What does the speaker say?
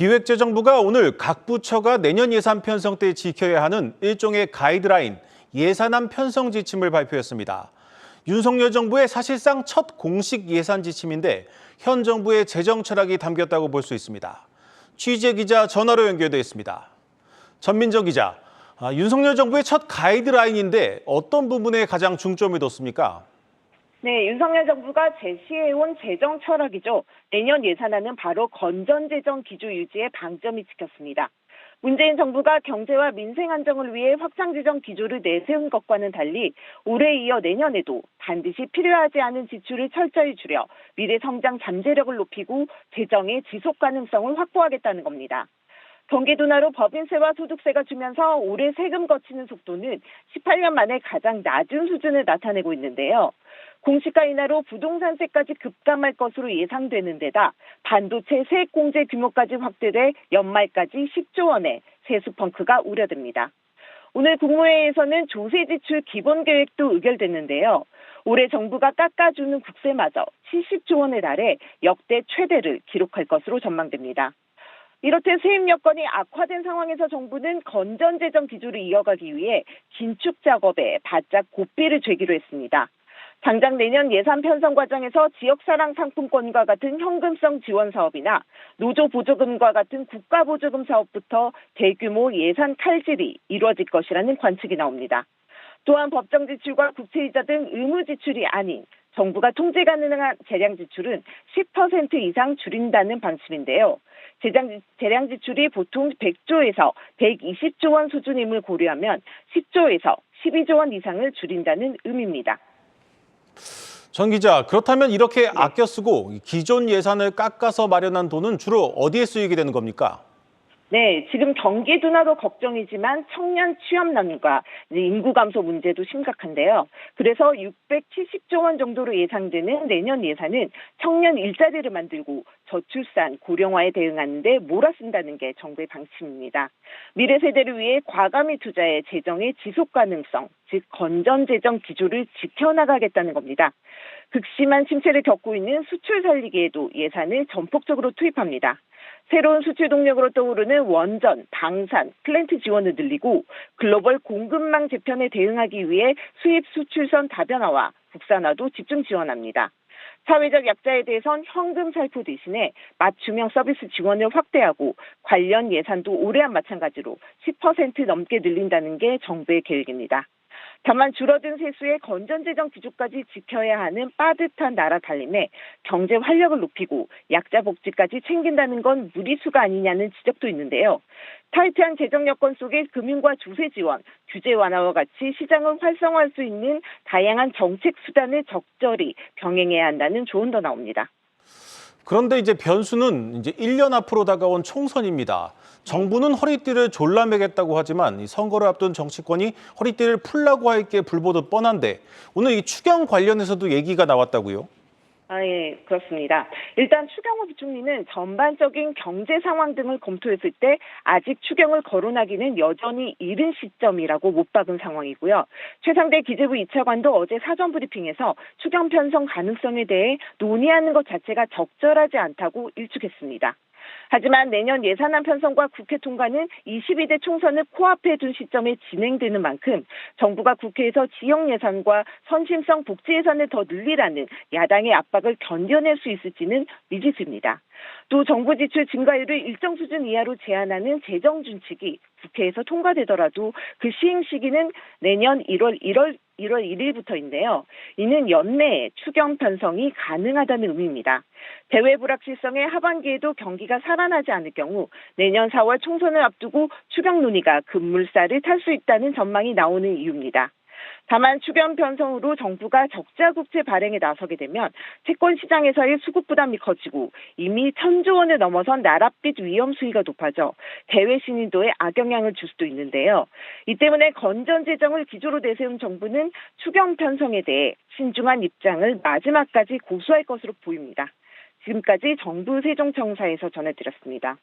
기획재정부가 오늘 각 부처가 내년 예산 편성 때 지켜야 하는 일종의 가이드라인, 예산안 편성 지침을 발표했습니다. 윤석열 정부의 사실상 첫 공식 예산 지침인데 현 정부의 재정 철학이 담겼다고 볼 수 있습니다. 취재 기자 전화로 연결돼 있습니다. 전민정 기자, 윤석열 정부의 첫 가이드라인인데 어떤 부분에 가장 중점을 뒀습니까? 네, 윤석열 정부가 제시해온 재정 철학이죠. 내년 예산안은 바로 건전재정 기조 유지에 방점이 찍혔습니다. 문재인 정부가 경제와 민생 안정을 위해 확장재정 기조를 내세운 것과는 달리 올해 이어 내년에도 반드시 필요하지 않은 지출을 철저히 줄여 미래 성장 잠재력을 높이고 재정의 지속 가능성을 확보하겠다는 겁니다. 경기 둔화로 법인세와 소득세가 주면서 올해 세금 거치는 속도는 18년 만에 가장 낮은 수준을 나타내고 있는데요. 공시가 인하로 부동산세까지 급감할 것으로 예상되는 데다 반도체 세액 공제 규모까지 확대돼 연말까지 10조 원의 세수 펑크가 우려됩니다. 오늘 국무회의에서는 조세 지출 기본 계획도 의결됐는데요. 올해 정부가 깎아주는 국세마저 70조 원에 달해 역대 최대를 기록할 것으로 전망됩니다. 이렇듯 세입 여건이 악화된 상황에서 정부는 건전재정 기조를 이어가기 위해 긴축 작업에 바짝 고삐를 죄기로 했습니다. 당장 내년 예산 편성 과정에서 지역사랑 상품권과 같은 현금성 지원 사업이나 노조보조금과 같은 국가보조금 사업부터 대규모 예산 칼질이 이루어질 것이라는 관측이 나옵니다. 또한 법정 지출과 국채이자 등 의무 지출이 아닌 정부가 통제 가능한 재량 지출은 10% 이상 줄인다는 방침인데요. 재량 지출이 보통 100조에서 120조 원 수준임을 고려하면 10조에서 12조 원 이상을 줄인다는 의미입니다. 전 기자, 그렇다면 이렇게 아껴 쓰고 기존 예산을 깎아서 마련한 돈은 주로 어디에 쓰이게 되는 겁니까? 네, 지금 경기 둔화도 걱정이지만 청년 취업난과 인구 감소 문제도 심각한데요. 그래서 670조 원 정도로 예상되는 내년 예산은 청년 일자리를 만들고 저출산, 고령화에 대응하는 데 몰아쓴다는 게 정부의 방침입니다. 미래 세대를 위해 과감히 투자해 재정의 지속 가능성, 즉 건전재정 기조를 지켜나가겠다는 겁니다. 극심한 침체를 겪고 있는 수출 살리기에도 예산을 전폭적으로 투입합니다. 새로운 수출 동력으로 떠오르는 원전, 방산, 플랜트 지원을 늘리고 글로벌 공급망 재편에 대응하기 위해 수입 수출선 다변화와 국산화도 집중 지원합니다. 사회적 약자에 대해선 현금 살포 대신에 맞춤형 서비스 지원을 확대하고 관련 예산도 올해와 마찬가지로 10% 넘게 늘린다는 게 정부의 계획입니다. 다만 줄어든 세수에 건전재정 기조까지 지켜야 하는 빠듯한 나라 달림에 경제 활력을 높이고 약자 복지까지 챙긴다는 건 무리수가 아니냐는 지적도 있는데요. 타이트한 재정 여건 속에 금융과 조세 지원, 규제 완화와 같이 시장을 활성화할 수 있는 다양한 정책 수단을 적절히 병행해야 한다는 조언도 나옵니다. 그런데 이제 변수는 1년 앞으로 다가온 총선입니다. 정부는 허리띠를 졸라매겠다고 하지만 선거를 앞둔 정치권이 허리띠를 풀라고 할 게 불보듯 뻔한데 오늘 이 추경 관련해서도 얘기가 나왔다고요? 예, 그렇습니다. 일단 추경호 부총리는 전반적인 경제 상황 등을 검토했을 때 아직 추경을 거론하기는 여전히 이른 시점이라고 못 박은 상황이고요. 최상대 기재부 2차관도 어제 사전 브리핑에서 추경 편성 가능성에 대해 논의하는 것 자체가 적절하지 않다고 일축했습니다. 하지만 내년 예산안 편성과 국회 통과는 22대 총선을 코앞에 둔 시점에 진행되는 만큼 정부가 국회에서 지역 예산과 선심성 복지 예산을 더 늘리라는 야당의 압박을 견뎌낼 수 있을지는 미지수입니다. 또 정부 지출 증가율을 일정 수준 이하로 제한하는 재정 준칙이 국회에서 통과되더라도 그 시행 시기는 내년 1월 1일부터인데요. 이는 연내에 추경 편성이 가능하다는 의미입니다. 대외 불확실성의 하반기에도 경기가 살아나지 않을 경우 내년 4월 총선을 앞두고 추경 논의가 급물살을 탈 수 있다는 전망이 나오는 이유입니다. 다만 추경 편성으로 정부가 적자 국채 발행에 나서게 되면 채권 시장에서의 수급 부담이 커지고 이미 1,000조 원을 넘어선 나랏빚 위험 수위가 높아져 대외 신인도에 악영향을 줄 수도 있는데요. 이 때문에 건전재정을 기조로 내세운 정부는 추경 편성에 대해 신중한 입장을 마지막까지 고수할 것으로 보입니다. 지금까지 정부 세종청사에서 전해드렸습니다.